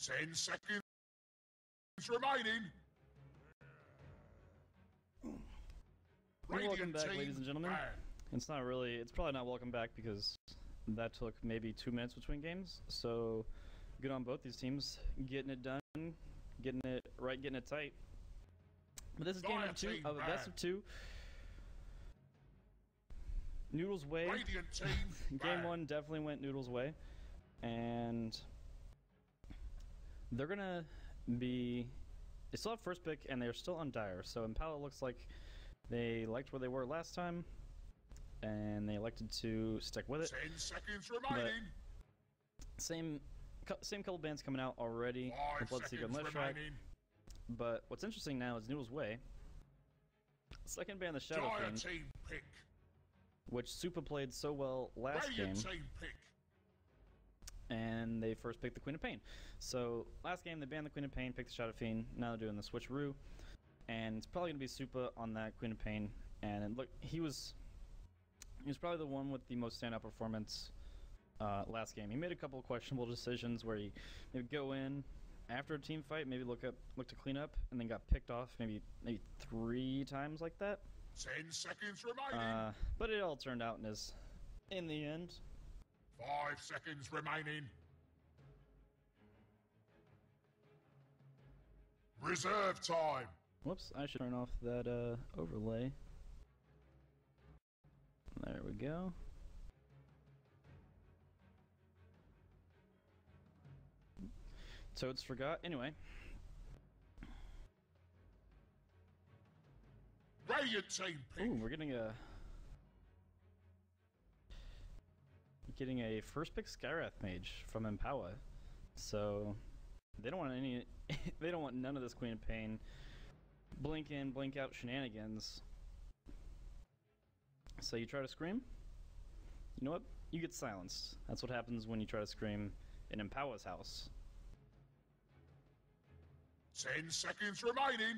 10 seconds remaining. Welcome back, ladies and gentlemen. It's probably not welcome back because that took maybe 2 minutes between games. So good on both these teams, getting it done, getting it right, getting it tight. But this is game number 2 of a best of 2. Noodle's way. Game 1 definitely went Noodle's way, and they're gonna be. They still have first pick, and they're still on Dire. So EMPOW4 looks like they liked where they were last time, and they elected to stick with it. 10 seconds remaining. Same couple bands coming out already. The Bloodseeker and Leshrac. But what's interesting now is Noodle's Way. Second band, the Shadow Fiend, which Supa played so well last game. And they first picked the Queen of Pain. So last game they banned the Queen of Pain, picked the Shadow Fiend. Now they're doing the switcheroo, and it's probably gonna be Supa on that Queen of Pain. And look, he was probably the one with the most standout performance last game. He made a couple of questionable decisions where he would go in after a team fight, maybe look to clean up, and then got picked off maybe 3 times like that. 10 seconds remaining. But it all turned out in the end. 5 seconds remaining. Reserve time. Whoops, I should turn off that overlay. There we go. So it's forgot. Anyway. Radiant team pick. Ooh, we're getting a first pick Skyrath Mage from EMPOW4. So they don't want they don't want none of this Queen of Pain blink in, blink out shenanigans. So you try to scream? You know what? You get silenced. That's what happens when you try to scream in EMPOW4's house. 10 seconds remaining.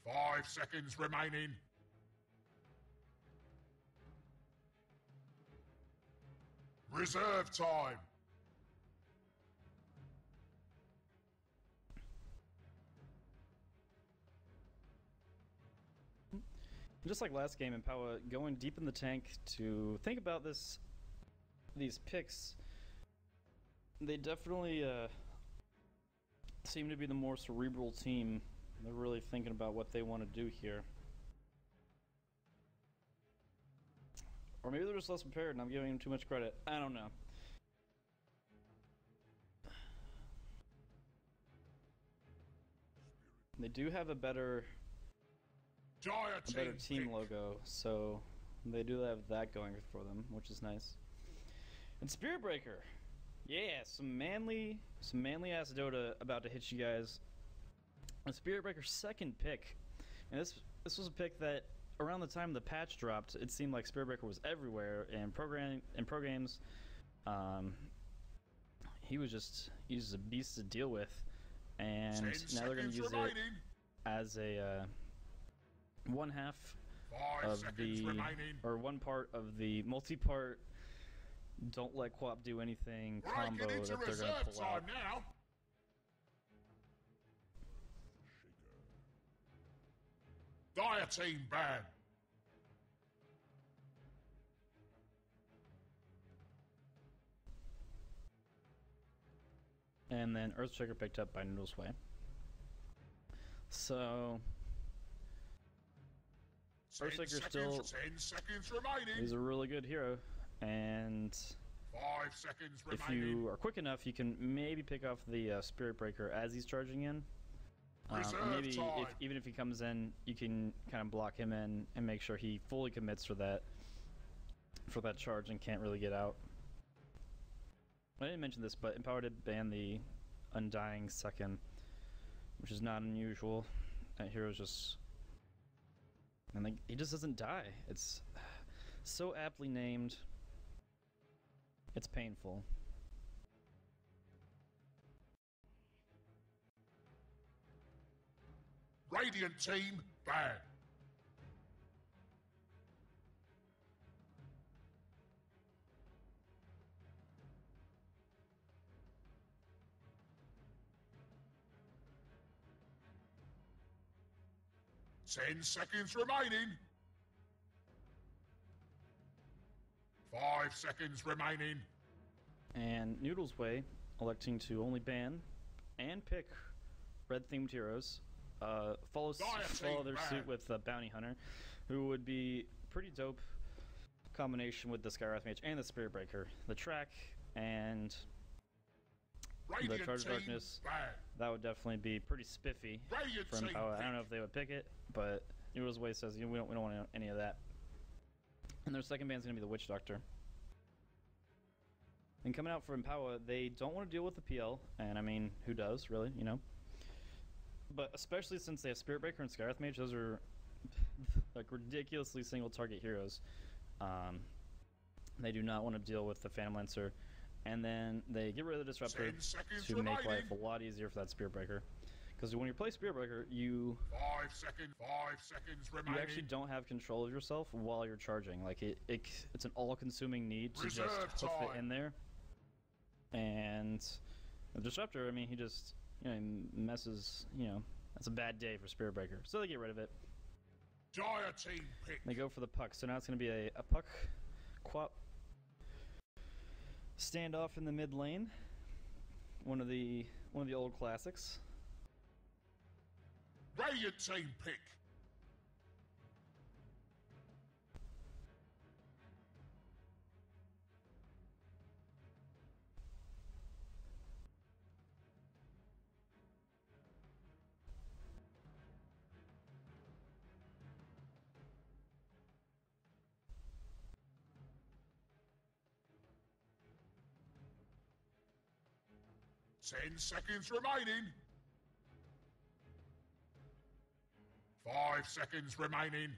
5 seconds remaining. Reserve time. Just like last game, EMPOW4 going deep in the tank to think about these picks. They definitely seem to be the more cerebral team. They're really thinking about what they want to do here. Or maybe they're just less prepared and I'm giving them too much credit. I don't know. They do have a better team logo, so they do have that going for them, which is nice. And Spirit Breaker. Yeah, some manly ass Dota about to hit you guys. A Spirit Breaker second pick, and this was a pick that around the time the patch dropped, it seemed like Spirit Breaker was everywhere in pro games. He was just a beast to deal with, and now they're going to use it as a one part of the multi-part don't let Quap do anything combo that they're going to pull out. Now. Dire team ban. And then Earthshaker picked up by Noodle's Way. So Earthshaker still 10 seconds remaining. He's a really good hero, and 5 seconds remaining. If you are quick enough, you can maybe pick off the Spirit Breaker as he's charging in. Maybe even if he comes in, you can kind of block him in and make sure he fully commits for that charge and can't really get out. I didn't mention this, but EMPOW4 did ban the Undying second, which is not unusual. That hero's just, and he just doesn't die. It's so aptly named. It's painful. Radiant team ban. 10 seconds remaining. 5 seconds remaining. And Noodle's Way, electing to only ban and pick red-themed heroes, follow their suit with Bounty Hunter, who would be pretty dope combination with the Skywrath Mage and the Spirit Breaker. The track and the Charge of Darkness, that would definitely be pretty spiffy for EMPOW4. I don't know if they would pick it, but Noodle's Way says we don't want any of that. And their second band's going to be the Witch Doctor. And coming out for EMPOW4, they don't want to deal with the PL, and I mean, who does, really, you know? But especially since they have Spirit Breaker and Skywrath Mage, those are like ridiculously single target heroes. They do not want to deal with the Phantom Lancer, and then they get rid of the Disruptor to make life a lot easier for that Spirit Breaker. Because when you play Spirit Breaker, you 5 seconds remaining. You actually don't have control of yourself while you're charging. Like it's an all-consuming need to just hoof it in there. And the Disruptor, I mean, he just he messes. That's a bad day for Spirit Breaker, so they get rid of it. Dire team pick. They go for the puck, so now it's going to be a puck quap standoff in the mid lane. One of the old classics. Radiant team pick. Ten seconds remaining. 5 seconds remaining.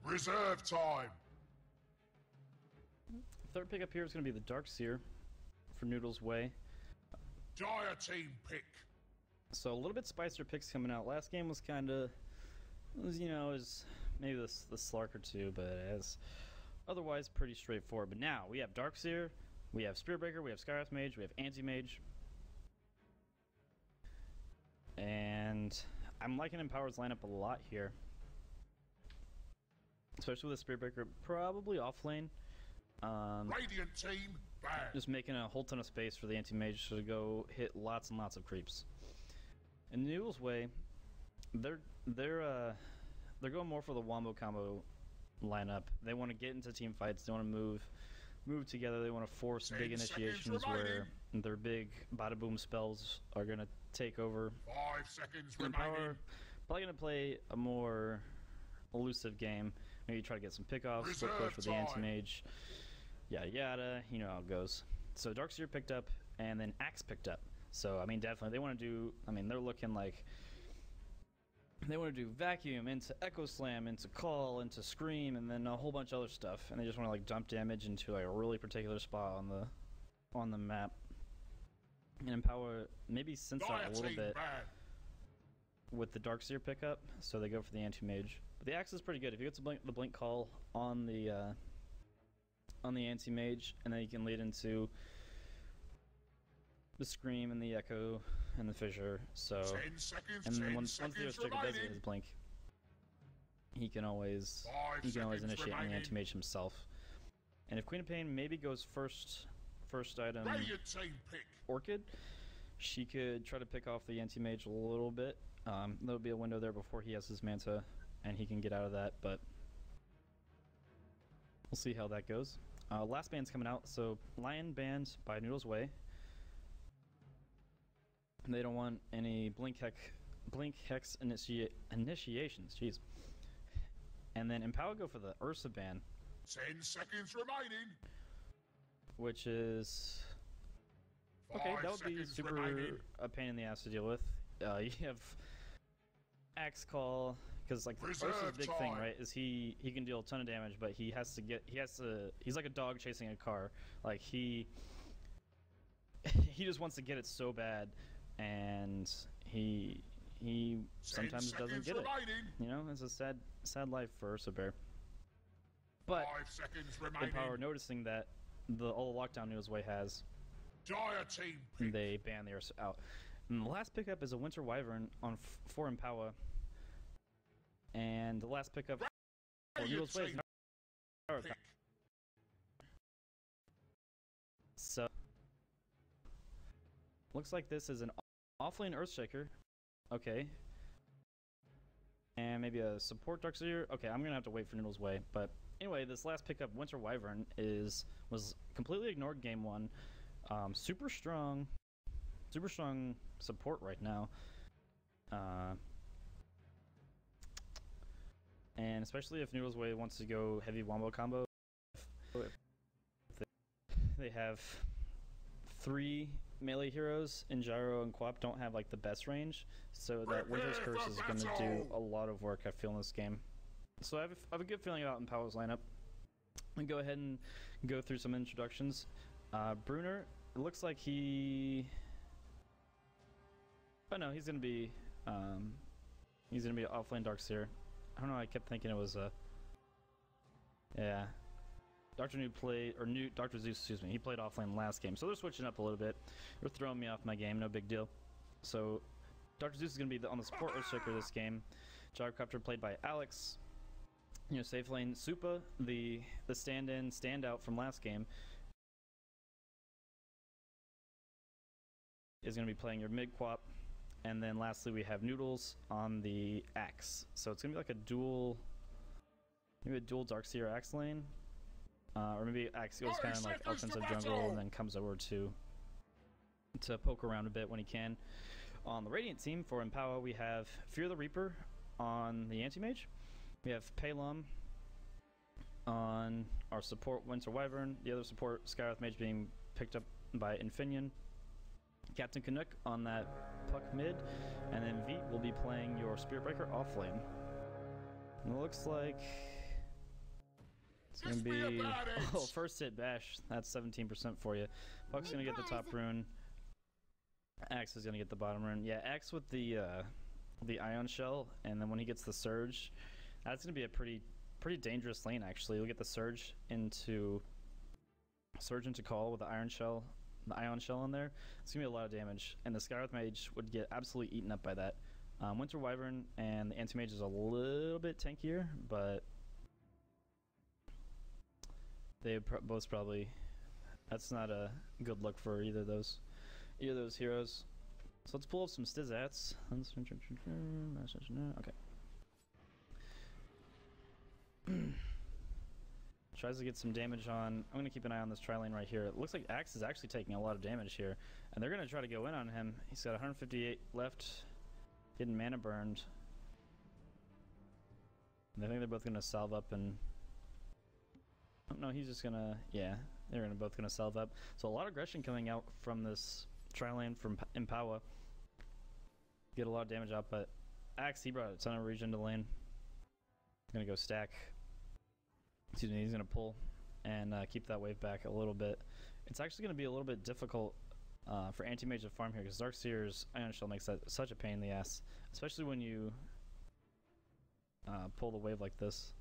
Reserve time. Third pickup here is going to be the Darkseer for Noodle's Way. Dire team pick. So a little bit spicier picks coming out. Last game was kind of, was maybe the Slark or two, but as otherwise pretty straightforward. But now we have Darkseer, we have Spirit Breaker, we have Skywrath Mage, we have Anti-Mage. And I'm liking EMPOW4's lineup a lot here. Especially with the Spirit Breaker probably off lane. Radiant team bad. Just making a whole ton of space for the Anti-Mage to go hit lots and lots of creeps. In Noodle's Way, they're going more for the wombo combo lineup. They want to get into team fights. They want to move together. They want to force big initiations where their big bada boom spells are going to take over. 5 seconds remaining. Probably going to play a more elusive game. Maybe try to get some pickoffs. Split push with the Anti-Mage. Yada yada. You know how it goes. So Darkseer picked up, and then Axe picked up. So I mean, definitely they want to do. I mean, they're looking like they want to do Vacuum into Echo Slam into Call into Scream, and then a whole bunch of other stuff. And they just want to like dump damage into like a really particular spot on the map. And EMPOW4 maybe sense that a little bit with the Darkseer pickup, so they go for the Anti-Mage. But the Axe is pretty good. If you get the blink call on the Anti-Mage, and then you can lead into the Scream and the Echo and the Fissure. So, 10 seconds, and then 10 once the seconds Sticker does remaining. get his blink, he can always initiate on the Anti-Mage himself. And if Queen of Pain maybe goes first item Radiant team pick. Orchid, she could try to pick off the Anti-Mage a little bit. There'll be a window there before he has his Manta, and he can get out of that, but we'll see how that goes. Last band's coming out, so Lion banned by Noodle's Way. They don't want any Blink Hex initiations, jeez. And then EMPOW4 go for the Ursa ban. 10 seconds remaining. Which is okay. That would be super a pain in the ass to deal with. You have Axe Call, because like Ursa's big thing, right? Is he can deal a ton of damage, but he's like a dog chasing a car. Like he just wants to get it so bad, and he sometimes doesn't get it. It's a sad life for Ursa Bear. But 5 seconds remaining. EMPOW4 noticing that all the lockdown Noodle's Way has, Dire team pick. they ban the Ursa out. And the last pickup is a Winter Wyvern on 4 EMPOW4. And the last pickup for Noodle's Way is an Power Pack. So, looks like this is an offlane Earthshaker. Okay. And maybe a support Darkseer. Okay, I'm gonna have to wait for Noodle's Way. But anyway, this last pickup, Winter Wyvern, was completely ignored game 1. Super strong support right now. And especially if Noodle's Way wants to go heavy wombo combo. They have 3 melee heroes, and Gyro and Quap don't have like the best range, so that Winter's Curse is going to do a lot of work, I feel, in this game. So I have a good feeling about EMPOW's lineup. I'm going to go ahead and go through some introductions. Bruner, it looks like he... Oh no, he's going to be offlane Darkseer. I don't know, I kept thinking it was yeah. Dr. Zeus, excuse me, he played offlane last game, so they're switching up a little bit. They're throwing me off my game, no big deal. So, Dr. Zeus is going to be on the support Earthshaker this game. Gyrocopter played by Alex. You know, safe lane. Supa, the stand-in, standout from last game, is going to be playing your mid-quap. And then lastly, we have Noodles on the Axe. So it's going to be like a dual, maybe a dual Darkseer Axe lane. Or maybe Axe goes kind of like offensive jungle and then comes over to poke around a bit when he can. On the Radiant team for EMPOW, we have Fear the Reaper on the Anti-Mage. We have Palom on our support Winter Wyvern. The other support, Skywrath Mage, being picked up by Infineon. Captain Canuck on that puck mid. And then Veet will be playing your Spirit Breaker offlane. And it looks like... it's going to be, oh, first hit bash. That's 17% for you. Puck's going to get the top rune. Axe is going to get the bottom rune. Yeah, Axe with the Ion Shell, and then when he gets the Surge, that's going to be a pretty dangerous lane, actually. You'll get the Surge into Call with the Ion Shell in there. It's going to be a lot of damage, and the Skywrath Mage would get absolutely eaten up by that. Winter Wyvern and the Anti-Mage is a little bit tankier, but... they both probably... that's not a good look for either of those heroes. So let's pull up some Stizats. Okay. Tries to get some damage on... I'm going to keep an eye on this tri-lane right here. It looks like Axe is actually taking a lot of damage here. And they're going to try to go in on him. He's got 158 left. Getting mana burned. And I think they're both going to salve up and... oh, no, he's just gonna... yeah, they're both gonna salve up. So a lot of aggression coming out from this tri-lane from EMPOW4. Get a lot of damage out, but Axe, he brought a ton of regen to lane. Gonna go stack. Excuse me, he's gonna pull and keep that wave back a little bit. It's actually gonna be a little bit difficult for Anti-Mage to farm here, because Darkseer's Ion Shell makes that such a pain in the ass, especially when you pull the wave like this.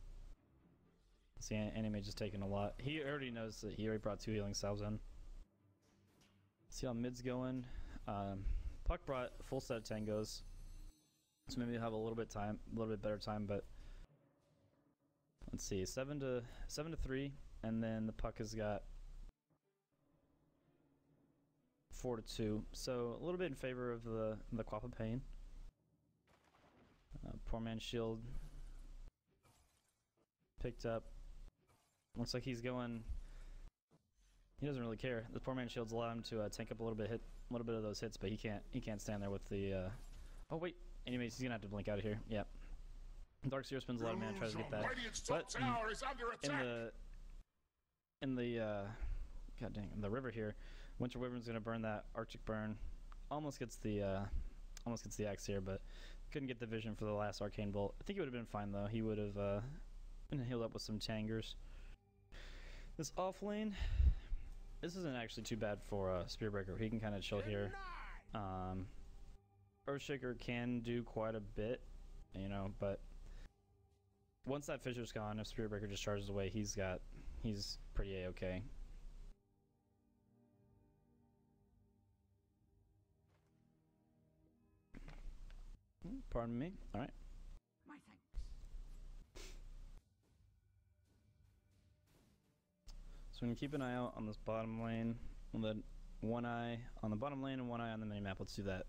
See, Anti-Mage is taking a lot. He already knows that he already brought 2 healing salves in. See how mid's going. Puck brought a full set of tangos, so maybe he'll have a little bit better time. But let's see, 7 to 3, and then the Puck has got 4 to 2. So a little bit in favor of the Quappa Pain. Poor man's shield picked up. Looks like he's going... he doesn't really care. The poor man's shields allow him to tank up a little bit of those hits, but he can't stand there with the... oh wait, anyways, he's gonna have to blink out of here. Yep. Darkseer spends a lot of mana trying to get that, but in the river here, Winter Wyvern's gonna burn that Arctic Burn. Almost gets the Axe here, but couldn't get the vision for the last Arcane Bolt. I think he would have been fine though. He would have been healed up with some Tangers. This offlane, this isn't actually too bad for Spirit Breaker. He can kind of chill here. Earthshaker can do quite a bit, you know, but once that Fissure's gone, if Spirit Breaker just charges away, he's pretty A-okay. Pardon me. All right. My thanks. So we're gonna keep an eye out on this bottom lane. With one eye on the bottom lane and one eye on the minimap. Let's do that.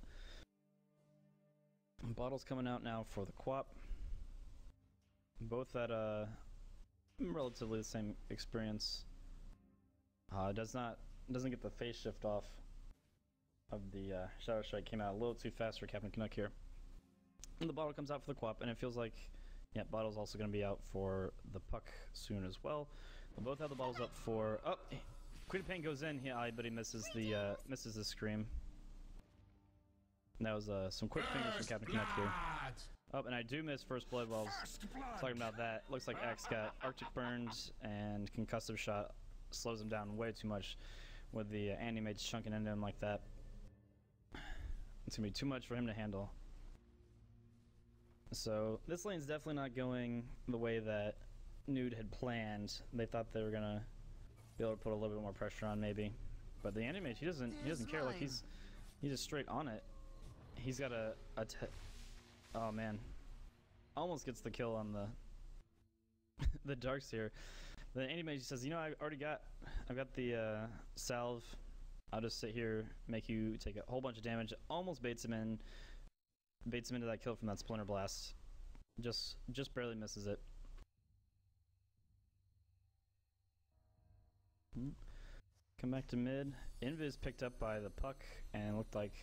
Bottle's coming out now for the Quap. Both at relatively the same experience. Doesn't get the phase shift off of the Shadow Strike. Came out a little too fast for Captain Canuck here. And the Bottle comes out for the Quap, and it feels like Bottle's also going to be out for the Puck soon as well. We'll both have the Bottles up for Queen of Pain goes in, but he misses the Scream. And that was some quick fingers from Captain Canuck here. Oh, and I do miss First Blood while I was talking about that. Looks like Axe got Arctic Burns and Concussive Shot slows him down way too much with the Anti-Mage chunking into him like that. It's going to be too much for him to handle. So this lane's definitely not going the way that Nude had planned. They thought they were going to be able to put a little bit more pressure on maybe. But the Anti-Mage, he doesn't care. Like he's just straight on it. He's got oh man, almost gets the kill on the Darks here. The Anti-Mage says, you know, I've got the salve. I'll just sit here, make you take a whole bunch of damage. Almost baits him into that kill from that Splinter Blast. Just barely misses it. Come back to mid. Invis picked up by the Puck and looked like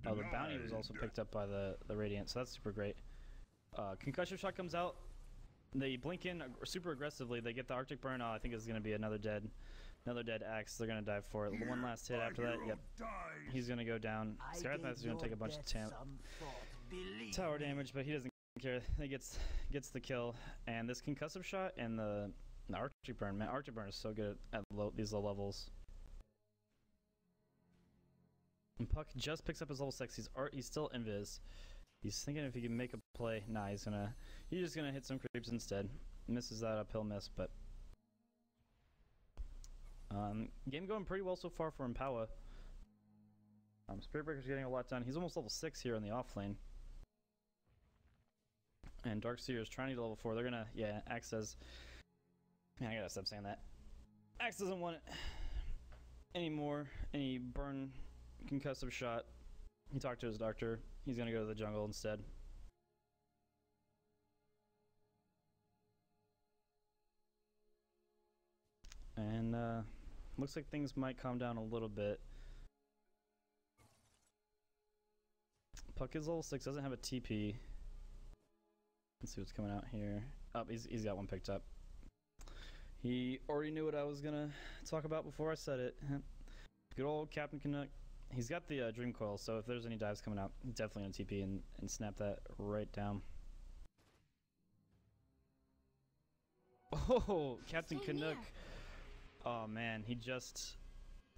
the Bounty was also picked up by the Radiant, so that's super great. Concussion Shot comes out. They blink in super aggressively. They get the Arctic Burn. I think it's going to be another dead Axe. They're going to dive for it. One last hit after that. Yep. He's going to go down. Skypath is going to take a bunch of tower damage, but he doesn't care. He gets the kill. And this Concussive Shot and the Arctic Burn. Man, Arctic Burn is so good at these low levels. And Puck just picks up his level 6. He's still invis. He's thinking if he can make a play. Nah, he's just gonna hit some creeps instead. Misses that uphill miss, but game going pretty well so far for EMPOW4. Spirit Breaker's getting a lot done. He's almost level 6 here in the off lane. And Darkseer is trying to get to level 4. They're gonna Axe says, man, I gotta stop saying that. Axe doesn't want it anymore. Any burn Concussive Shot. He talked to his doctor. He's gonna go to the jungle instead. And looks like things might calm down a little bit. Puck is level 6, doesn't have a TP. Let's see what's coming out here. Oh, he's got one picked up. He already knew what I was gonna talk about before I said it. Good old Captain Canuck. He's got the Dream Coil, so if there's any dives coming out, definitely on TP and snap that right down. Oh, Captain Canuck. Oh man, I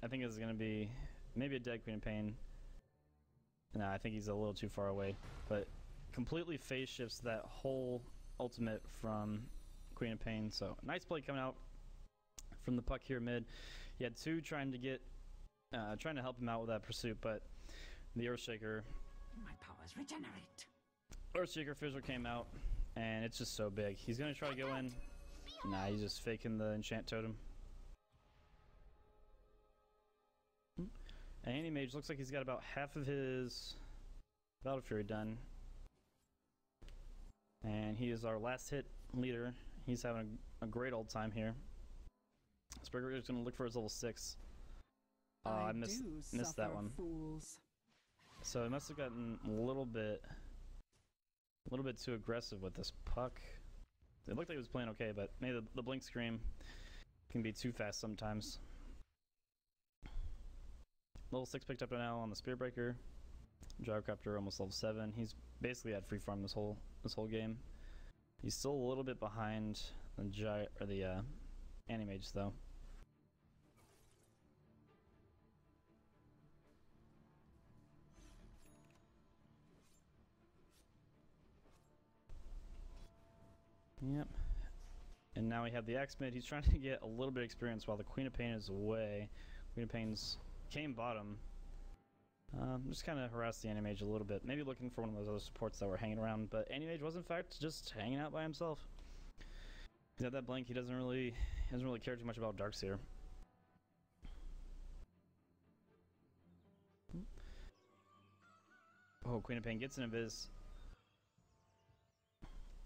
think this is gonna be maybe a dead Queen of Pain. Nah, I think he's a little too far away, but completely phase shifts that whole ultimate from Queen of Pain. So nice play coming out from the Puck here mid. He had two trying to help him out with that pursuit, but the Earthshaker. My powers regenerate. Earthshaker Fissure came out, and it's just so big. He's gonna try to go in. Nah, he's just faking the Enchant Totem. And Anti-Mage looks like he's got about half of his Battle Fury done. And he is our last hit leader. He's having a great old time here. Spurger is going to look for his level 6. I missed that one. Fools. So he must have gotten a little bit too aggressive with this Puck. It looked like he was playing okay, but maybe the Blink Scream can be too fast sometimes. Level 6 picked up now on the Spear Breaker. Gyrocopter almost level 7. He's basically had free farm this whole game. He's still a little bit behind the Anti-Mage though. Yep. And now we have the X-Mid. He's trying to get a little bit of experience while the Queen of Pain is away. Queen of Pain's came bottom. Just kind of harass the Animage a little bit. Maybe looking for one of those other supports that were hanging around, but Animage was in fact just hanging out by himself. He's got that blink. He doesn't really care too much about Darkseer. Oh, Queen of Pain gets an Invis.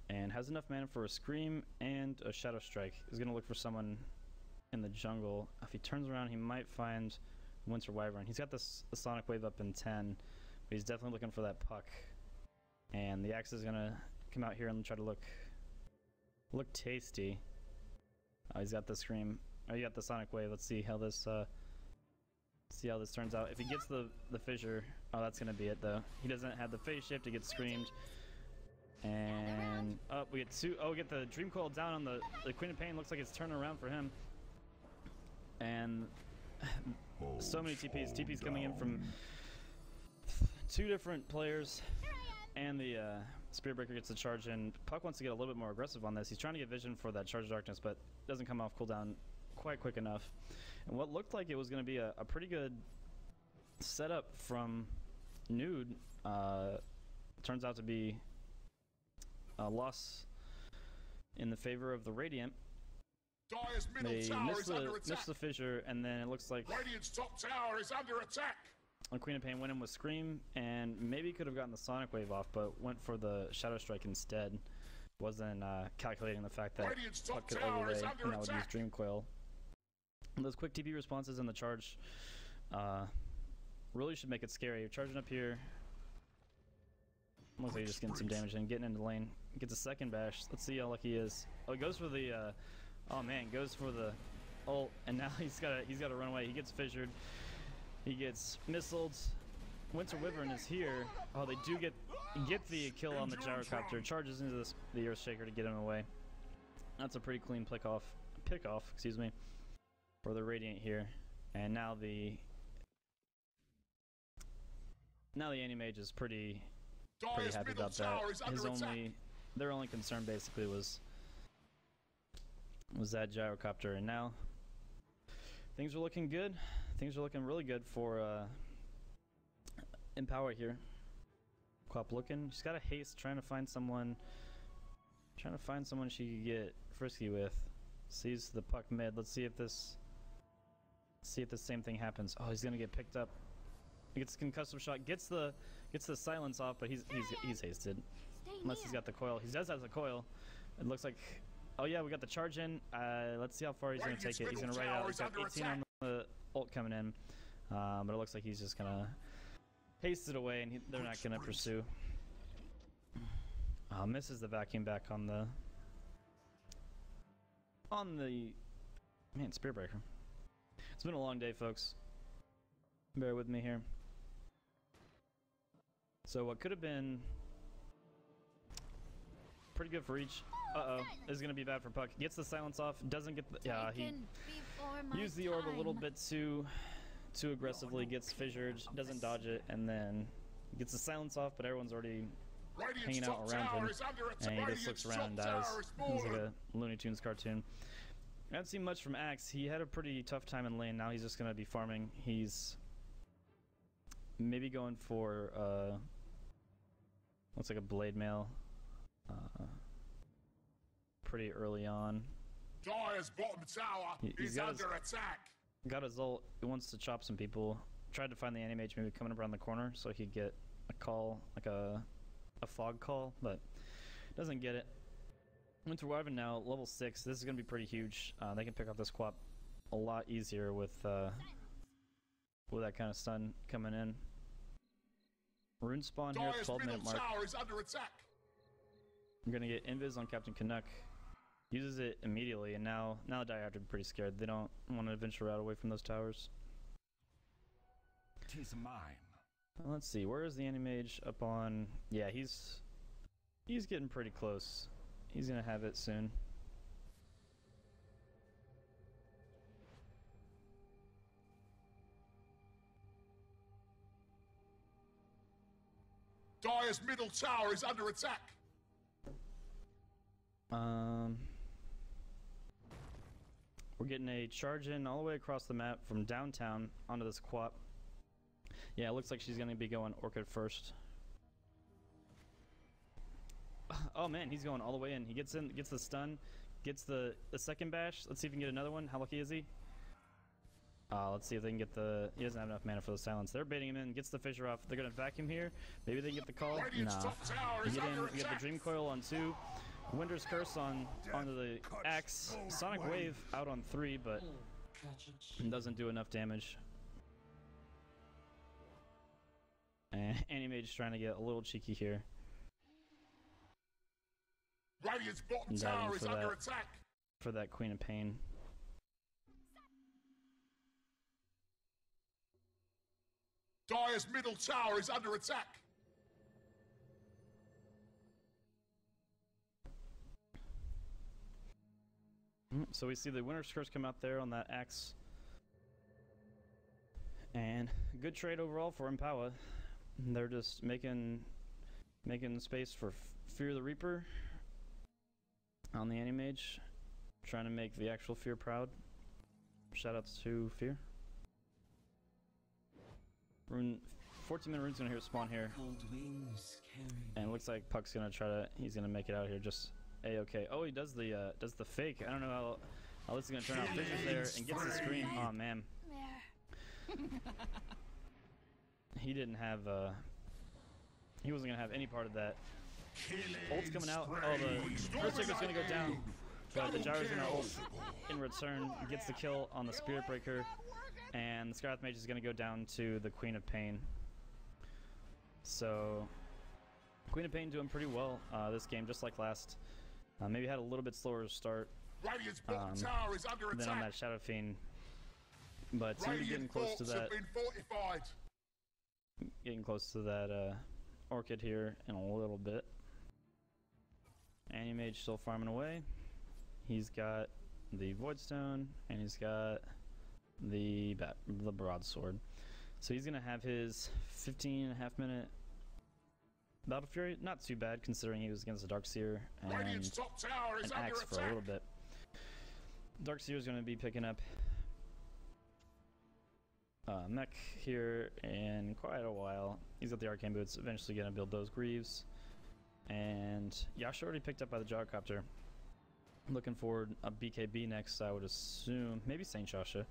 And has enough mana for a Scream and a Shadow Strike. He's going to look for someone in the jungle. If he turns around, he might find Winter Wyvern. He's got this Sonic Wave up in 10, but he's definitely looking for that puck. And the Axe is going to come out here and try to look tasty. Oh, he's got the Scream. Oh, you got the Sonic Wave. Let's see how this turns out. If he gets the Fissure, oh, that's going to be it, though. He doesn't have the phase shift to get screamed. And we get two. Oh, we get the Dream Coil down on the Queen of Pain. Looks like it's turning around for him. And so many TPs. TPs coming in from two different players. And the Spirit Breaker gets the charge in. Puck wants to get a little bit more aggressive on this. He's trying to get vision for that Charge of Darkness, but doesn't come off cooldown quite quick enough. And what looked like it was going to be a pretty good setup from Nude turns out to be a loss in the favor of the Radiant. Dire's middle They tower missed is under attack. the Fissure, and then it looks like Radiant's top tower is under attack. the Queen of Pain went in with Scream, and maybe could have gotten the Sonic Wave off, but went for the Shadow Strike instead. Wasn't calculating the fact that Radiant's top Puck could tower overlay is and under that would use attack. Dream Coil. And those quick TP responses and the charge really should make it scary. You're charging up here. Looks like you're just getting some damage in, getting into the lane. Gets a second bash. Let's see how lucky he is. Oh, he goes for the oh man, goes for the ult, and now he's got to run away. He gets fissured. He gets missiled. Winter Wyvern is here. Oh, they do get the kill on the Gyrocopter. Charges into the Earthshaker to get him away. That's a pretty clean pick off, excuse me, for the Radiant here. And now the Animage is pretty happy about that. Their only concern basically was that Gyrocopter, and now things are looking good. Things are looking really good for EMPOW4 here. Quap looking. She's got a haste, trying to find someone she could get frisky with. Sees the puck mid. Let's see if this same thing happens. Oh, he's gonna get picked up. He gets a concussive shot. Gets the silence off, but he's hasted. Unless he's got the coil. He does have the coil. It looks like. Oh yeah, we got the charge in. Let's see how far he's gonna take it. He's gonna ride out. He's got 18 on the ult coming in, but it looks like he's just gonna haste it away, and they're not gonna pursue. Misses the vacuum back on the man, Spirit Breaker. It's been a long day, folks. Bear with me here. So what could have been pretty good for each. This is gonna be bad for Puck. Gets the silence off. Doesn't get the. Yeah, he used the orb a little bit too aggressively. Gets fissured. Doesn't dodge it, and then gets the silence off. But everyone's already hanging out around him, and he just looks around and dies. He's like a Looney Tunes cartoon. I haven't seen much from Axe. He had a pretty tough time in lane. Now he's just gonna be farming. He's maybe going for looks like a blade mail. Pretty early on. Dire's bottom tower is under attack. Got his ult. He wants to chop some people. Tried to find the Animage maybe coming around the corner so he could get a call, like a fog call, but doesn't get it. Winter Wyvern now, level 6. This is going to be pretty huge. They can pick off this Quap a lot easier with that kind of stun coming in. Rune spawn here, 12-minute mark. Tower is under attack. I'm going to get Invis on Captain Canuck. Uses it immediately, and now the Dire have to be pretty scared. They don't want to venture out away from those towers. 'Tis mine. Let's see, where is the Animage? Up on... Yeah, he's getting pretty close. He's going to have it soon. Dire's middle tower is under attack. We're getting a charge in all the way across the map from downtown onto this Quap. Yeah, it looks like she's going to be going Orchid first. Oh man, he's going all the way in. He gets in, gets the stun, gets the second bash. Let's see if we can get another one. How lucky is he? Let's see if they can get the... He doesn't have enough mana for the silence. They're baiting him in, gets the fissure off. They're going to vacuum here. Maybe they can get the call. Nah. We get in, we get the Dream Coil on 2. Winter's Curse onto the axe. Sonic Wave out on 3, but doesn't do enough damage. And Animage trying to get a little cheeky here. Radiant's bottom tower is under attack. For that Queen of Pain. Dire's middle tower is under attack. So we see the Winter's Curse come out there on that axe. And good trade overall for EMPOW4. They're just making space for Fear the Reaper on the Animage, trying to make the actual Fear proud. Shoutouts to Fear. Rune, 14-minute rune's gonna spawn here, and it looks like Puck's gonna he's gonna make it out here just a-okay. Oh, he does the fake. I don't know how this is gonna turn out. Fisher's there and gets the screen. Oh man. He didn't have he wasn't gonna have any part of that. Ult's coming out. Oh, the first Shaker's gonna go down, but the Gyro's gonna ult in return. Gets the kill on the Spirit Breaker, and the Scarlet Mage is gonna go down to the Queen of Pain. So Queen of Pain doing pretty well this game, just like last. Maybe had a little bit slower start than on that Shadow Fiend, but seemed to be getting close to that. Getting close to that Orchid here in a little bit. Animage still farming away. He's got the Voidstone and he's got the Broadsword. So he's gonna have his 15.5 minute Battle Fury. Not too bad considering he was against the Darkseer and an Axe for a little bit. Darkseer is gonna be picking up mech here in quite a while. He's got the Arcane Boots, eventually gonna build those Greaves. And Yasha already picked up by the Gyrocopter. Looking forward a BKB next, I would assume. Maybe Saint Yasha.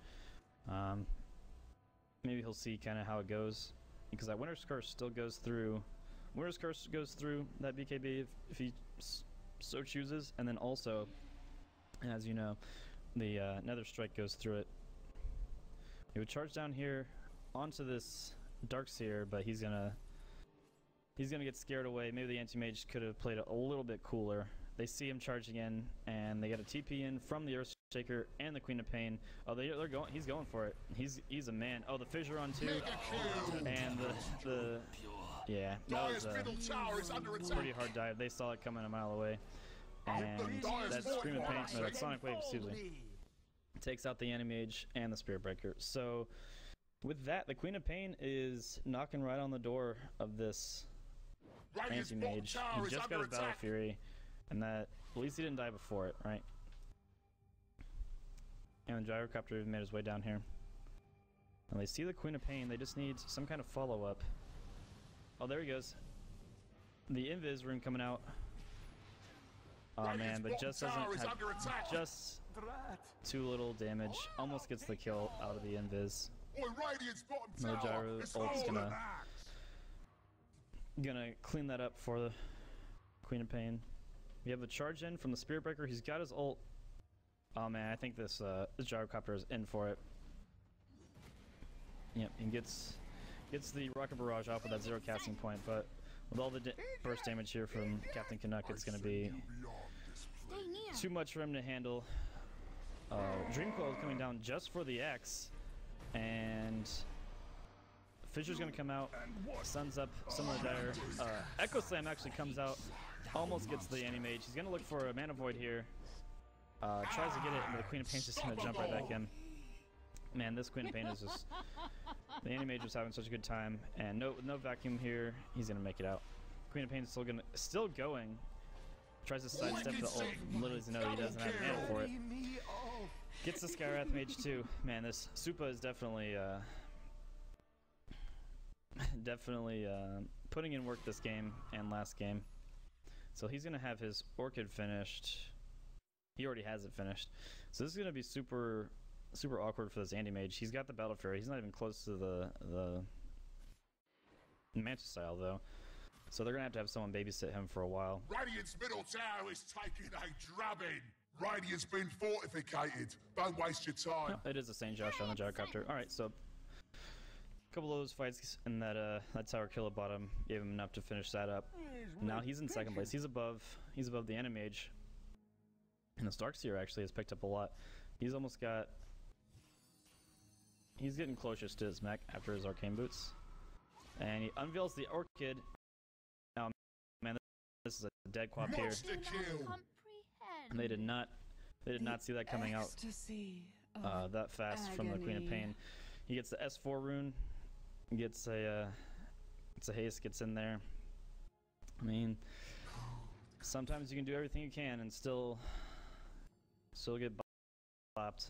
Maybe he'll see kind of how it goes. Because that Winter's Curse still goes through. Winter's Curse goes through that BKB if he so chooses. And then also, as you know, the Nether Strike goes through it. He would charge down here onto this Darkseer, but he's gonna get scared away. Maybe the Anti-Mage could have played it a little bit cooler. They see him charging in, and they get a TP in from the Earthshaker and the Queen of Pain. Oh, they're going. He's going for it. He's a man. Oh, the Fissure on 2, and the yeah, that was a pretty hard dive. They saw it coming a mile away, and that Scream of Pain, no, that Sonic Wave, excuse me, takes out the Anti-Mage and the Spirit Breaker. So with that, the Queen of Pain is knocking right on the door of this Anti-Mage. He just got his Battle Fury, and that at least he didn't die before it, right? And the Gyrocopter made his way down here. And they see the Queen of Pain. They just need some kind of follow-up. Oh, there he goes. The Invis rune coming out. Oh man, but just doesn't have just too little damage. Almost gets the kill out of the Invis. No Gyro ult's gonna clean that up for the Queen of Pain. We have the charge in from the Spirit Breaker. He's got his ult. Oh man, I think this Gyrocopter is in for it. Yep, he gets the Rocket Barrage off with that 0 casting point, but with all the burst damage here from Captain Canuck, it's gonna be too much for him to handle. Dream Coil is coming down just for the X, and Fissure's gonna come out, suns up some of the dire. Echo Slam actually comes out, almost gets the Anti-Mage. He's gonna look for a Mana Void here. Tries to get it, and the Queen of Pain's just gonna jump right back in. Man, this Queen of Pain is just... The Anti-Mage was having such a good time, and no vacuum here. He's gonna make it out. Queen of Pain is still going. Tries to sidestep the ult. Literally doesn't know he doesn't have mana for it. Gets the Skywrath Mage too. Man, this Supa is definitely definitely putting in work this game and last game. So he's gonna have his Orchid finished. He already has it finished. So this is gonna be super awkward for this Anti-Mage. He's got the Battle Fury. He's not even close to the Mantis style though. So they're gonna have someone babysit him for a while. Radiant's middle tower is taking a drubbing. Radiant's been fortificated. Don't waste your time. Oh, it is the same Josh on the gyrocopter. All right, so a couple of those fights and that tower kill at bottom gave him enough to finish that up. Now he's in second place. He's above the Anti-Mage. And the Starkseer actually has picked up a lot. He's almost got. He's getting closest to his mech after his Arcane Boots. And he unveils the Orchid. Now, man, this is a dead quap here. And they did not see that coming out that fast from the Queen of Pain. He gets the S4 rune, gets a haste, gets in there. I mean, sometimes you can do everything you can and still get bopped.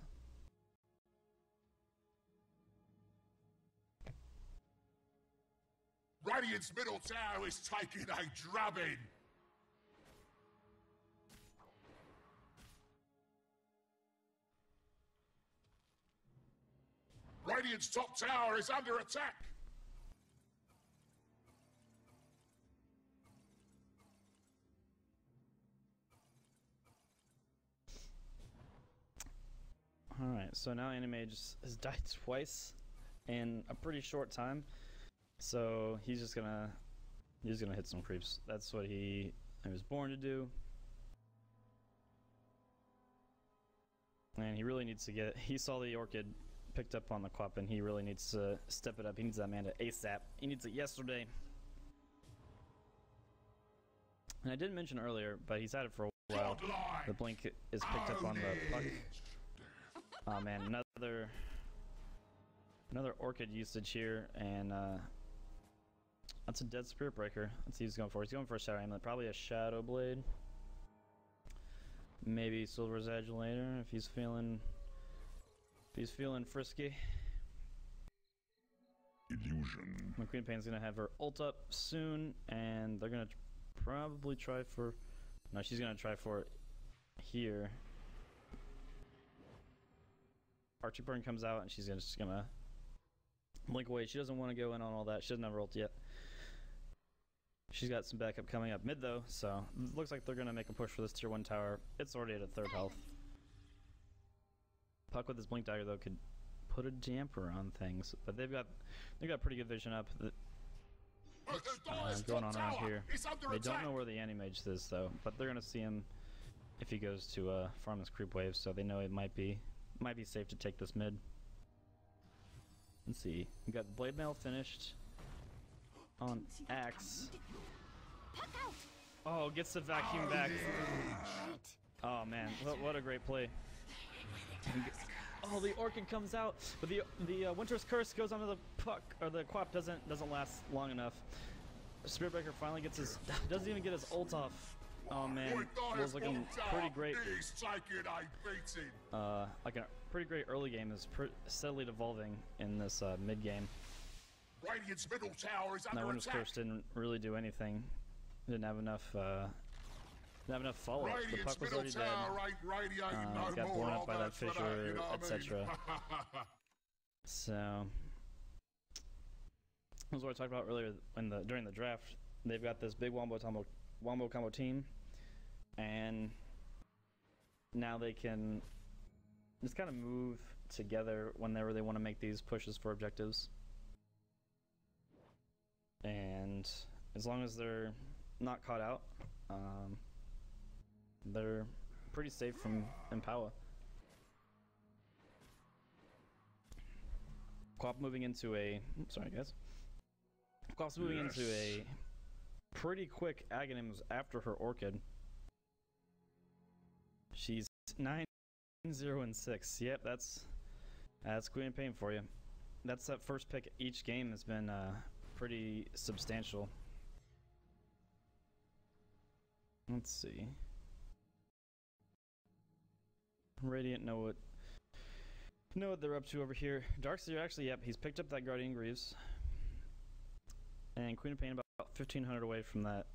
Radiant's middle tower is taking a drubbing. Radiant's top tower is under attack. Alright, so now Anti-Mage has died twice in a pretty short time. So he's just gonna hit some creeps. That's what he was born to do. And he really needs to he saw the Orchid picked up on the quap and he really needs to step it up. He needs that mana ASAP. He needs it yesterday. And I didn't mention earlier, but he's had it for a while. The blink is picked up on the puck. Oh man, another Orchid usage here, and that's a dead Spirit Breaker. Let's see what he's going for. He's going for a Shadow Amulet, probably a Shadow Blade. Maybe Silver's Adulator if he's feeling frisky. Illusion. Queen of Pain's gonna have her ult up soon, and they're gonna probably try for. No, she's gonna try for it here. Archie Burn comes out, and she's just gonna blink away. She doesn't want to go in on all that. She doesn't have her ult yet. She's got some backup coming up mid though, so it looks like they're gonna make a push for this tier 1 tower. It's already at a 3rd health. Puck with his blink dagger though could put a damper on things, but they've got pretty good vision up. Going on around here. They don't know where the Anti-Mage is though, but they're gonna see him if he goes to farm this creep wave, so they know it might be safe to take this mid. Let's see. We got Blade Mail finished on Axe. Oh, gets the vacuum back. Oh man, what a great play. Oh, the Orchid comes out, but the Winter's Curse goes onto the puck, or the quap doesn't last long enough. Spirit Breaker finally gets his, doesn't even get his ult off. Oh man, it was looking pretty great. Like a pretty great early game is steadily devolving in this mid game. Radiant's middle tower is now under Winter's attack. Curse didn't really do anything. Didn't have enough follow-up. The puck was already dead. Got blown up by that fissure, etc. So, this is what I talked about earlier during the draft. They've got this big wombo combo team, and now they can just kind of move together whenever they want to make these pushes for objectives. And as long as they're not caught out, they're pretty safe from EMPOW4. Quap moving into a... Sorry, guys. Quap's moving into a pretty quick Aghanims after her Orchid. She's 9-0-6. Yep, that's Queen of Pain for you. That's that first pick each game has been pretty substantial. Let's see. Radiant know what they're up to over here. Darkseer actually, yep, he's picked up that Guardian Greaves. And Queen of Pain about 1,500 away from that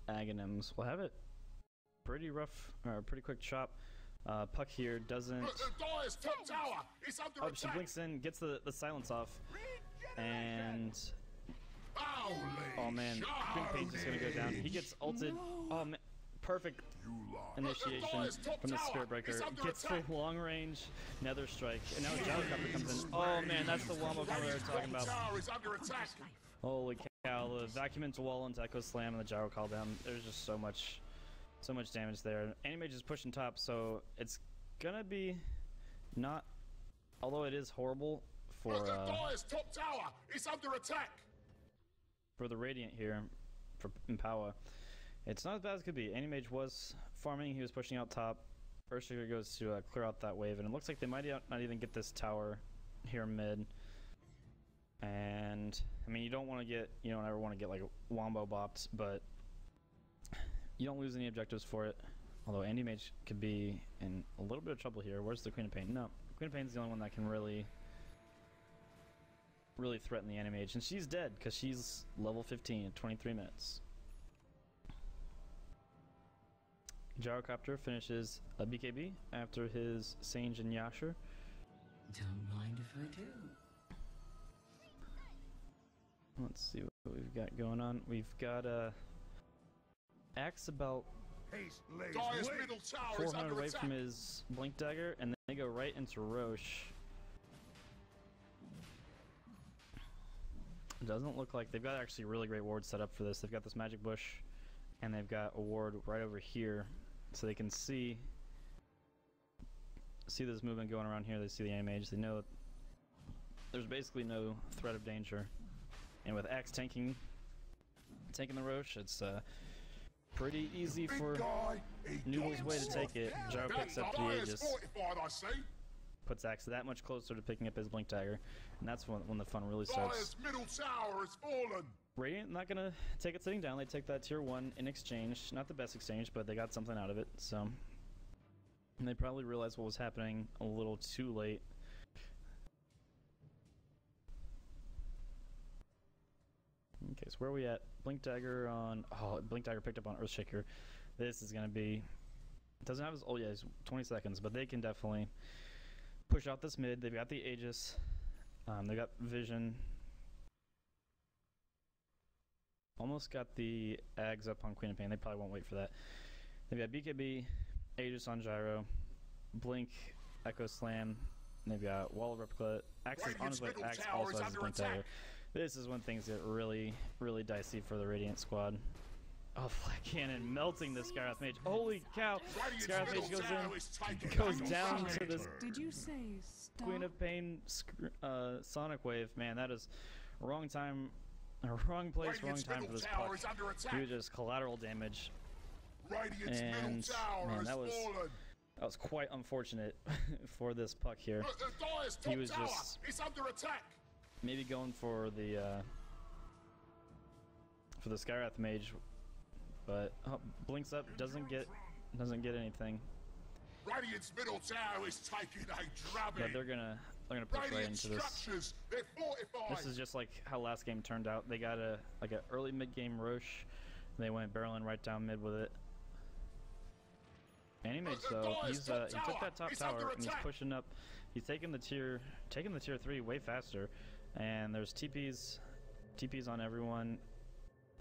Aghanims. We'll have it pretty rough, or pretty quick chop. Puck here doesn't... Oh, she blinks in, gets the silence off, and... Oh man, Queen of Pain's just gonna go down. He gets ulted. Oh man, perfect initiation from the Spirit Breaker. Gets the long range Nether Strike, and now Gyrocopter comes in. Oh man, that's the wombo combo we were talking about. Holy cow, the vacuum into wall into Echo Slam and the Gyro Call down. There's just so much damage there. Animage is pushing top, so it's gonna be not, although it is horrible for top tower is under attack. For the Radiant here, for EMPOW4, it's not as bad as it could be. Animage was farming, he was pushing out top. Earthshaker goes to clear out that wave, and it looks like they might not even get this tower here mid. And I mean, you don't ever want to get like wombo bopped, but you don't lose any objectives for it. Although Animage could be in a little bit of trouble here. Where's the Queen of Pain? No, Queen of Pain's the only one that can really threaten the Animage, and she's dead because she's level 15 in 23 minutes. Gyrocopter finishes a BKB after his Sange and Yasher. Don't mind if I do. Let's see what we've got going on. We've got Axe about 400 away from his Blink Dagger, and then they go right into Roche. Doesn't look like they've got actually really great wards set up for this. They've got this magic bush, and they've got a ward right over here, so they can see this movement going around here. They see the Animage. They know there's basically no threat of danger, and with Axe tanking the Roche, it's pretty easy for Noodle's way to take it. Gyro picks up the Aegis, puts Axe that much closer to picking up his Blink Dagger, and that's when the fun really starts. Middle tower has fallen. Radiant not gonna take it sitting down. They take that tier 1 in exchange. Not the best exchange, but they got something out of it. So, and they probably realized what was happening a little too late. Okay, so where are we at? Blink Dagger on... Oh, Blink Dagger picked up on Earthshaker. This is going to be... It doesn't have his... Oh, yeah, it's 20 seconds, but they can definitely push out this mid. They've got the Aegis. They got Vision. Almost got the Ags up on Queen of Pain. They probably won't wait for that. They've got BKB, Aegis on Gyro, Blink, Echo Slam. They've got Wall of Replica. Axe is on his way. Axe also has his Blink Dagger. This is when things get really, really dicey for the Radiant squad. Oh, Flat Cannon melting the Skyrath Mage. Holy cow! Skyrath Mage goes down to this Did you say stop? Queen of Pain Sonic Wave. Man, that is wrong time, wrong place, wrong time for this puck. He was just collateral damage. And man, that was quite unfortunate for this puck here. He was just maybe going for the Skyrath Mage, but blinks up, doesn't get anything. Radiant's middle tower is taking a drubbing. But they're gonna push right into this. This is just like how last game turned out. They got an early mid game Roche. They went barreling right down mid with it. Animage though, he took that top tower and he's pushing up. He's taking the tier 3 way faster. And there's TPs on everyone,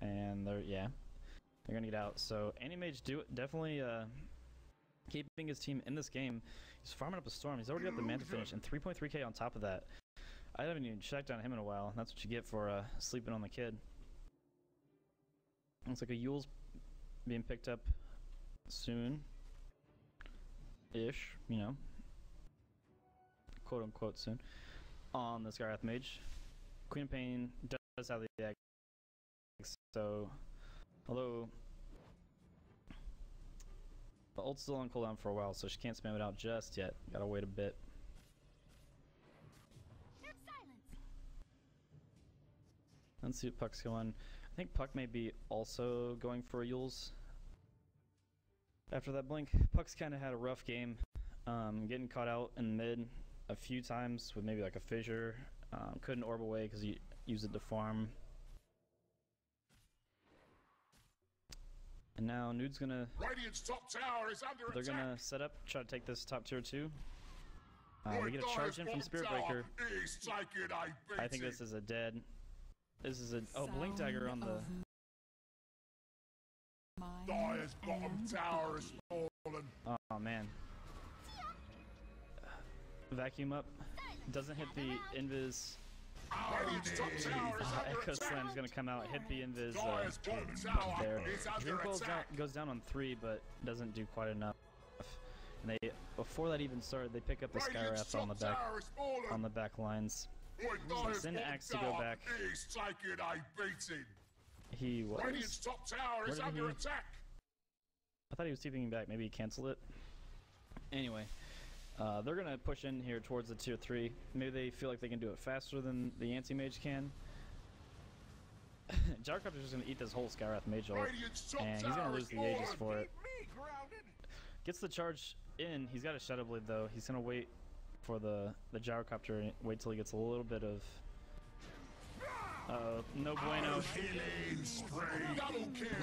and they're gonna get out. So Animage definitely keeping his team in this game. He's farming up a storm. He's already got the Manta finish and 3.3k on top of that. I haven't even checked on him in a while. That's what you get for sleeping on the kid. Looks like a Yule's being picked up soon-ish, you know, quote unquote soon. On the Skyrath Mage. Queen of Pain does have the egg, so although the ult's still on cooldown for a while, so she can't spam it out just yet. Gotta wait a bit. Let's see what Puck's going. I think Puck may be also going for a Yule's after that blink. Puck's kind of had a rough game, getting caught out in mid a few times with maybe like a fissure. Couldn't orb away because he used it to farm. And now Nude's gonna. Radiant's top tower is under They're attack. gonna set up, try to take this top tier 2. We get a charge in from Spirit Breaker. I think this is a dead. This is a Blink Dagger on the. Dire's bottom tower is fallen. Oh man. Vacuum up. Doesn't hit the invis. Radiant's top tower is under Echo attack. Slam's gonna come out, hit the invis Dire's bottom tower there. is under Dream Coil attack. goes down on 3, but doesn't do quite enough. And they, before that even started, they pick up the Skywrath on the back lines. Dire's Sin bottom Axe to go tower back. is taking a beating. He was. Radiant's top tower is Where did under he- attack. I thought he was TPing back. Maybe he canceled it. Anyway, they're gonna push in here towards the tier 3. Maybe they feel like they can do it faster than the anti-mage can. Gyrocopter's just gonna eat this whole Skywrath mage ult, Radiant's top and he's gonna tower lose is the Aegis fallen. for it. Gets the charge in. He's got a Shadow Blade though. He's gonna wait for the Gyrocopter and wait till he gets a little bit of. No bueno.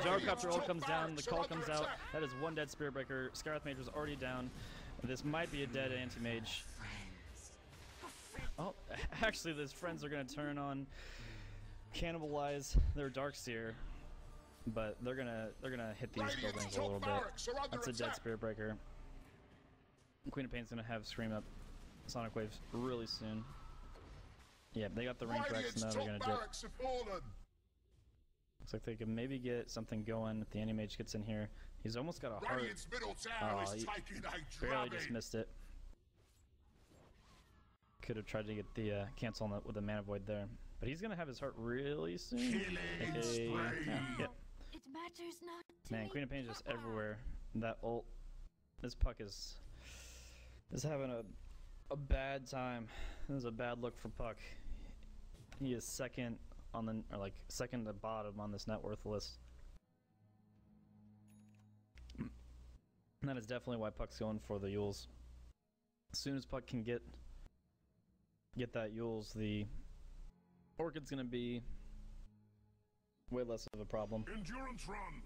Gyrocopter ult comes down, the call comes out. That is one dead Spirit Breaker. Skywrath Mage was already down. This might be a dead anti-mage. Oh, actually, his friends are gonna turn on, cannibalize their Darkseer, but they're gonna hit these buildings a little bit. That's a dead Spirit Breaker. Queen of Pain's gonna have Scream up Sonic Waves really soon. Yeah, they got the range Rex, and now they're gonna dip. Looks like they can maybe get something going if the anti-mage gets in here. He's almost got a heart. He barely just missed it. Could have tried to get the cancel on with the Mana Void there. But he's going to have his heart really soon. It matters not to Man, me. Queen of Pain is just everywhere. That ult. This puck is having a bad time. This is a bad look for Puck. He is second on the, or like second to bottom on this net worth list. And that is definitely why Puck's going for the Yules. As soon as Puck can get that Yules, the Orchid's gonna be way less of a problem. Endurance run.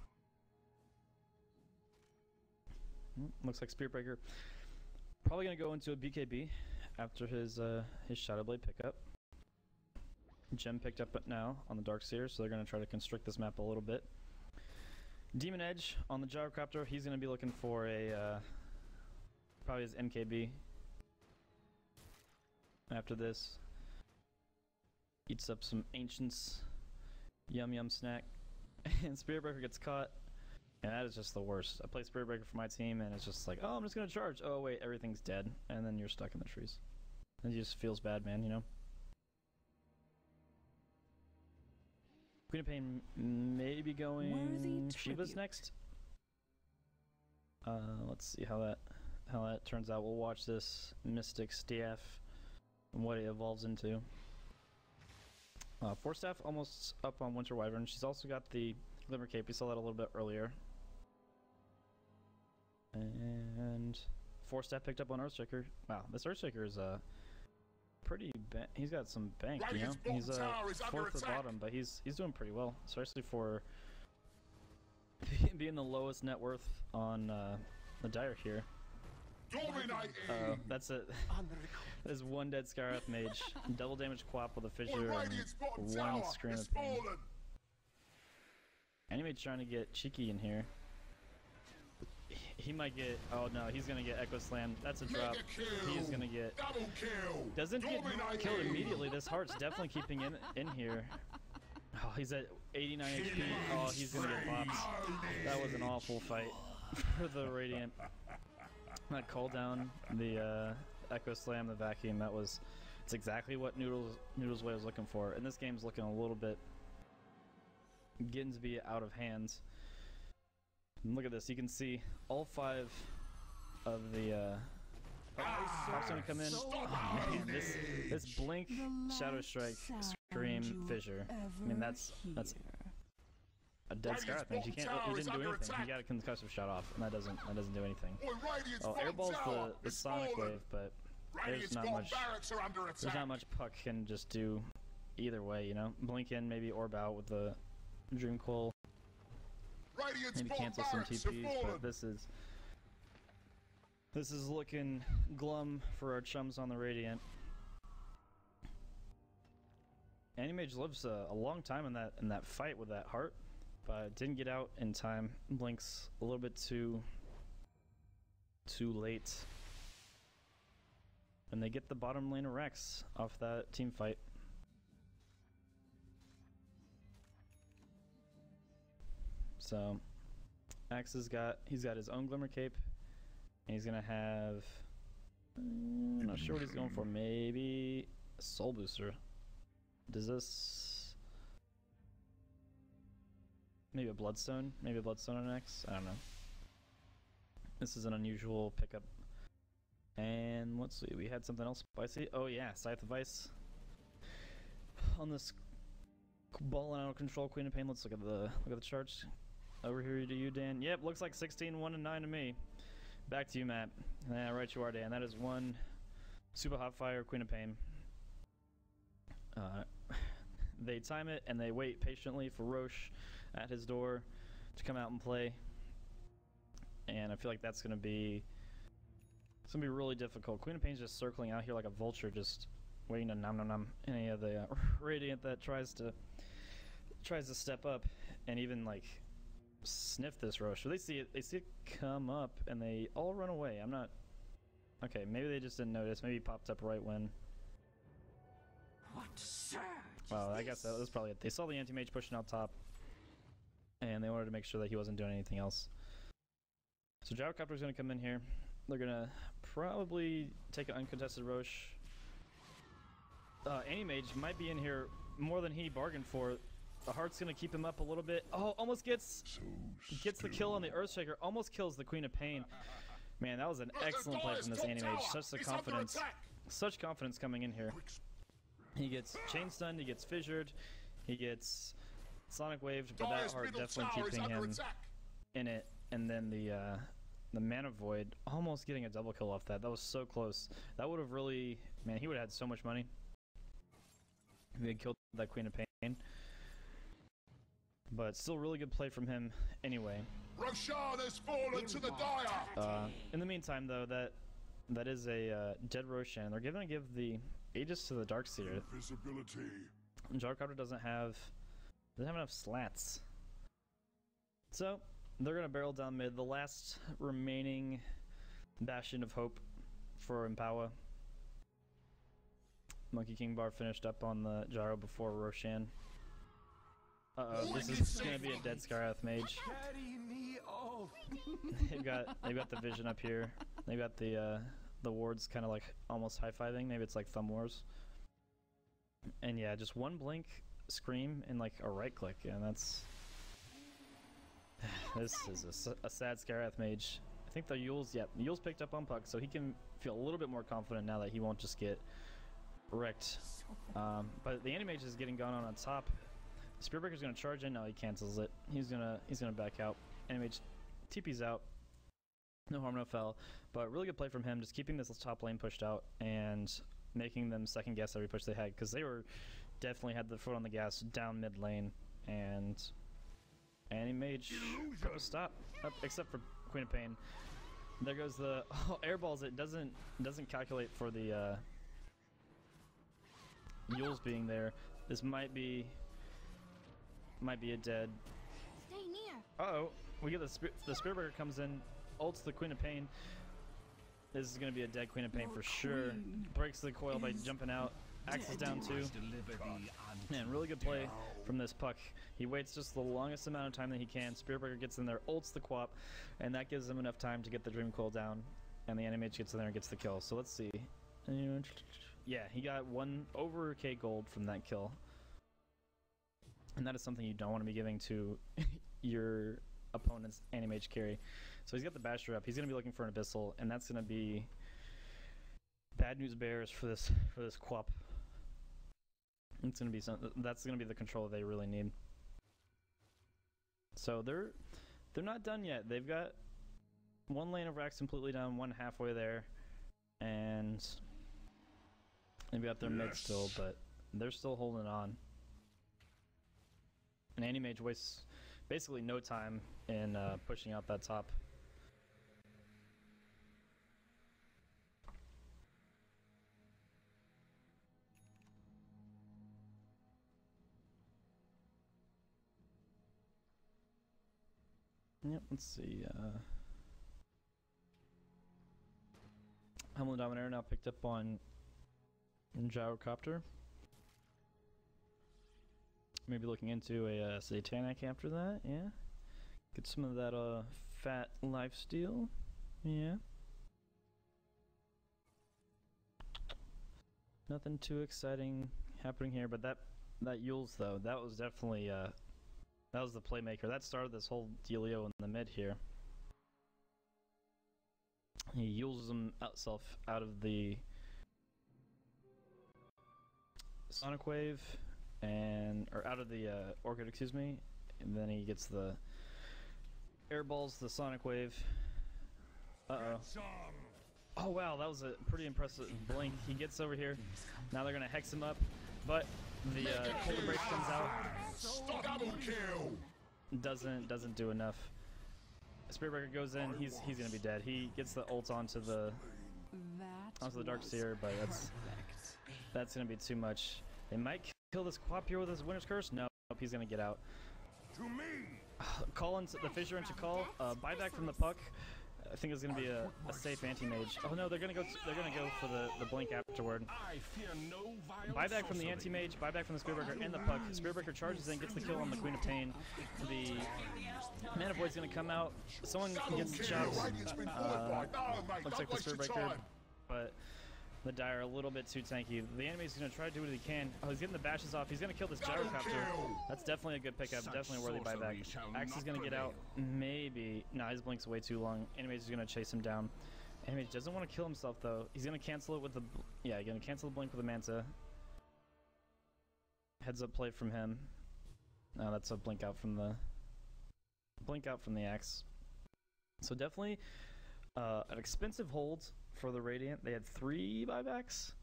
Looks like Spirit Breaker probably gonna go into a BKB after his Shadow Blade pickup. Gem picked up it now on the Darkseer, so they're gonna try to constrict this map a little bit. Demon Edge on the Gyrocopter, he's gonna be looking for a probably his MKB. After this, eats up some Ancients, yum snack, and Spirit Breaker gets caught. And that is just the worst. I play Spirit Breaker for my team, and it's just like, oh, I'm just gonna charge. Oh wait, everything's dead, and then you're stuck in the trees. It just feels bad, man. You know. Queen of Pain maybe going. Shiva's next. Let's see how that turns out. We'll watch this Mystic Staff and what it evolves into. Force Staff almost up on Winter Wyvern. She's also got the Glimmer Cape. We saw that a little bit earlier. And Force Staff picked up on Earthshaker. Wow, this Earthshaker is pretty. He's got some bank, you know. He's fourth at the bottom, but he's doing pretty well, especially for being the lowest net worth on the Dire here. That's it. There's one dead Skywrath Mage, double damage Quap with a Fissure, and one Scream of Pain. Animate's trying to get cheeky in here. He might get. Oh no, he's gonna get Echo Slam. That's a drop. He's gonna get. Doesn't get killed immediately. This heart's definitely keeping in here. Oh, he's at 89 HP. Oh, he's gonna get popped. That was an awful fight for the Radiant. That call down, the Echo Slam, the vacuum. It's exactly what Noodle's way was looking for. And this game's looking a little bit getting to be out of hands. And look at this. You can see all 5 of the Pop's gonna come in. Oh man, this Blink, Shadow Strike, Scream, Fissure. I mean that's a dead Skywrath Mage. He didn't do anything. He got a concussive shot off, and that doesn't do anything. Oh, airball's the Sonic Wave, but there's not much Puck can just do either way, you know. Blink in, maybe orb out with the Dream Coil. Radiant's maybe bottom cancel some barracks have TPs, fallen. but this is looking glum for our chums on the Radiant. Animage lives a long time in that fight with that heart, but didn't get out in time. Blinks a little bit too late. And they get the bottom lane of Rex off that team fight. So Axe he's got his own Glimmer Cape, and he's gonna have I'm not sure what he's going for, maybe a Soul Booster. Does this maybe a Bloodstone? Maybe a Bloodstone on X? I don't know. This is an unusual pickup. And let's see, we had something else spicy. Oh yeah, Scythe of Ice. On this ball and out of control Queen of Pain, let's look at the charts. Over here to you, Dan. Yep, looks like 16, 1, and 9 to me. Back to you, Matt. Yeah, right you are, Dan. That is one super hot fire Queen of Pain. They time it and they wait patiently for Roche at his door to come out and play. And I feel like that's gonna be really difficult. Queen of Pain's just circling out here like a vulture, just waiting to nom nom nom any of the Radiant that tries to step up and even like sniff this Roche. So they see it come up and they all run away. I'm not okay, maybe they just didn't notice. Maybe he popped up right when. What surge? Well, I guess that was probably it. They saw the anti-mage pushing out top, and they wanted to make sure that he wasn't doing anything else. So Gyrocopter's going to come in here. They're going to probably take an uncontested Roche. Anti-mage might be in here more than he bargained for. The Heart's going to keep him up a little bit. Oh, almost gets the kill on the Earthshaker. Almost kills the Queen of Pain. Man, that was an excellent play from this anti-mage. Such confidence coming in here. He gets chain stunned, he gets fissured, he gets sonic waved, but that Heart definitely keeping him in it. And then the Mana Void almost getting a double kill off that. That was so close. That would have really, man, he would have had so much money if he had killed that Queen of Pain. But still really good play from him anyway. Roshan has fallen to the dire. In the meantime though, that is a dead Roshan. They're gonna give the Aegis to the Darkseer. Invisibility. Gyrocopter doesn't have enough slats. So they're gonna barrel down mid. The last remaining bastion of hope for EMPOW4. Monkey King Bar finished up on the Gyro before Roshan. This is gonna be a dead Skarath mage. they've got the vision up here. They've got the wards kind of like almost high-fiving. Maybe it's like Thumb Wars. And yeah, just one blink, scream, and like a right click, and that's. This is a sad Skarath mage. I think the Yule's picked up on Puck, so he can feel a little bit more confident now that he won't just get wrecked. But the anti-mage is getting gone on top. Spearbreaker's gonna charge in. No, he cancels it. He's gonna back out. Anti-mage TP's out. No harm, no foul. But really good play from him, just keeping this top lane pushed out and making them second guess every push they had, because they were definitely had the foot on the gas down mid lane, and anti-mage put a stop, except for Queen of Pain. There goes the airballs. It doesn't calculate for the Yule's being there. This might be a dead. Stay near. Uh-oh, we get the Spearbreaker comes in, ults the Queen of Pain. This is going to be a dead Queen of Pain for sure. Breaks the coil by jumping out. Axe is down too. Man, really good play from this Puck. He waits just the longest amount of time that he can. Spearbreaker gets in there, ults the Quap, and that gives him enough time to get the Dream Coil down. And the anti-mage gets in there and gets the kill. So let's see. Yeah, he got over K gold from that kill. And that is something you don't want to be giving to your opponent's anti-mage carry. So he's got the Basher up. He's going to be looking for an Abyssal, and that's going to be bad news bears for this Quap. It's going to be that's going to be the control they really need. So they're not done yet. They've got one lane of racks completely done, one halfway there, and they've got their mid still, but they're still holding on. And anti-mage wastes basically no time in pushing out that top. Yep, let's see. Hamlin Dominator now picked up on Gyrocopter. Maybe looking into a Satanic after that, yeah. Get some of that fat lifesteal, yeah. Nothing too exciting happening here, but that Yules though, that was definitely that was the playmaker. That started this whole dealio in the mid here. He Yules himself out of the Sonic Wave, or out of the Orchid, excuse me, and then he gets the air balls, the Sonic Wave. Oh wow, that was a pretty impressive blink. He gets over here. Now they're gonna hex him up, but the Cold Embrace comes out. Double kill. Doesn't do enough. Spirit Breaker goes in. He's gonna be dead. He gets the ult onto the Dark Seer, but that's gonna be too much. They might kill this Quap here with his Winter's Curse. No, he's gonna get out. To me. Call into the Fissure into call. Buyback from the puck. I think it's gonna be a safe anti-mage. Oh no, they're gonna go for the blink afterward. Buyback from the anti-mage, buyback from the Spirit Breaker and the puck. Spirit Breaker charges in, gets the kill on the Queen of Pain. The Mana Void's gonna come out. Someone gets the shots. Looks like the Spirit Breaker, but the Dire a little bit too tanky. The animate's gonna try to do what he can. Oh, he's getting the bashes off. He's gonna kill this Gyrocopter. That's definitely a good pickup. Definitely a worthy buyback. Axe is gonna get out. Maybe. Nah, his blink's way too long. Animate's gonna chase him down. Animate doesn't want to kill himself though. He's gonna cancel it with the. Yeah, he's gonna cancel the blink with the Manta. Heads up play from him. No, that's a blink out from the. Blink out from the Axe. So definitely an expensive hold for the Radiant. They had 3 buybacks.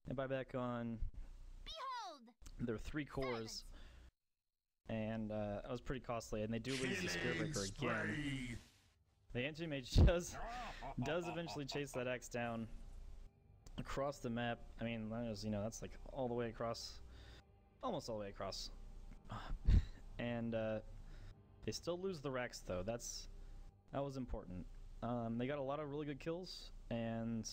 They buyback on their 3 cores, and that was pretty costly. And they do lose the Spirit Breaker again. The anti-mage does eventually chase that Axe down across the map. I mean, that's like all the way across, almost all the way across, and they still lose the Rex though. That was important. They got a lot of really good kills, and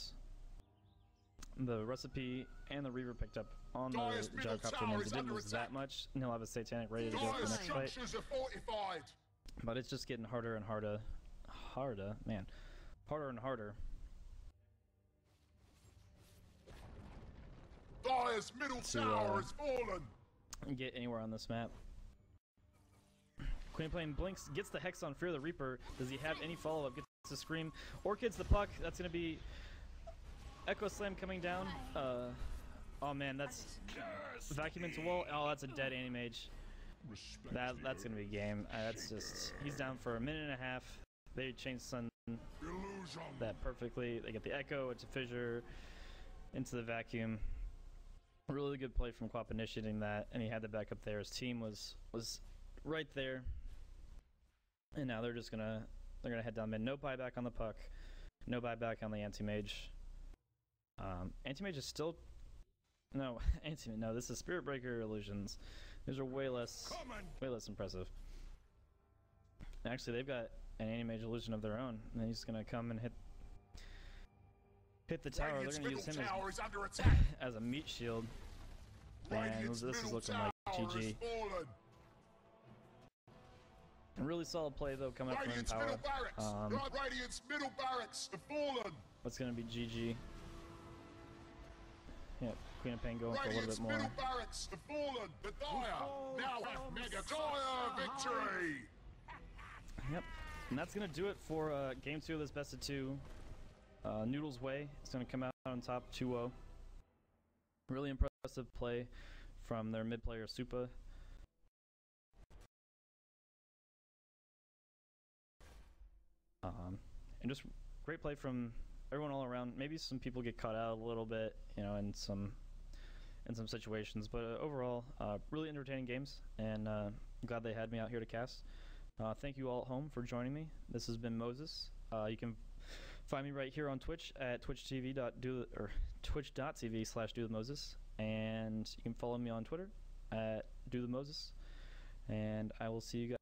the Recipe and the Reaver picked up on the Gyrocopter names. It didn't lose that much. And he'll have a Satanic ready to go for the next fight. But it's just getting harder and harder. Harder and harder. Dire's middle tower has fallen. Get anywhere on this map. Queen of Pain blinks, gets the Hex on Fear the Reaper. Does he have any follow-up? Gets the Scream. Orchid's the puck. That's going to be Echo Slam coming down. Oh man, that's vacuum into wall. Oh, that's a dead anti-mage. That's going to be a game. That's just, he's down for a minute and a half. They changed Sun that perfectly. They get the Echo, it's a Fissure, into the vacuum. Really good play from Quap initiating that, and he had the backup there. His team was right there. And now they're gonna head down mid. No buyback on the puck. No buyback on the anti-mage. Anti-mage is still no this is Spirit Breaker illusions. These are way less impressive. Actually, they've got an anti-mage illusion of their own, and he's gonna come and hit the tower. They're gonna use him as a meat shield. And this is looking like GG. Really solid play though coming up from EMPOW4. Radiant's middle barracks have fallen. What's gonna be GG? Yep, Queen of Pain going for a little bit more. Middle barracks have fallen. The Dire now have Mega Dire victory. Yep, and that's gonna do it for game 2 of this best of 2. Noodle's way. It's gonna come out on top 2-0. Really impressive play from their mid player Supa. And just great play from everyone all around. Maybe some people get caught out a little bit, in some situations, but overall, really entertaining games. And I'm glad they had me out here to cast. Thank you all at home for joining me. This has been Moses. You can find me right here on Twitch at twitch.tv/dothemoses, and you can follow me on Twitter at dothemoses, and I will see you guys.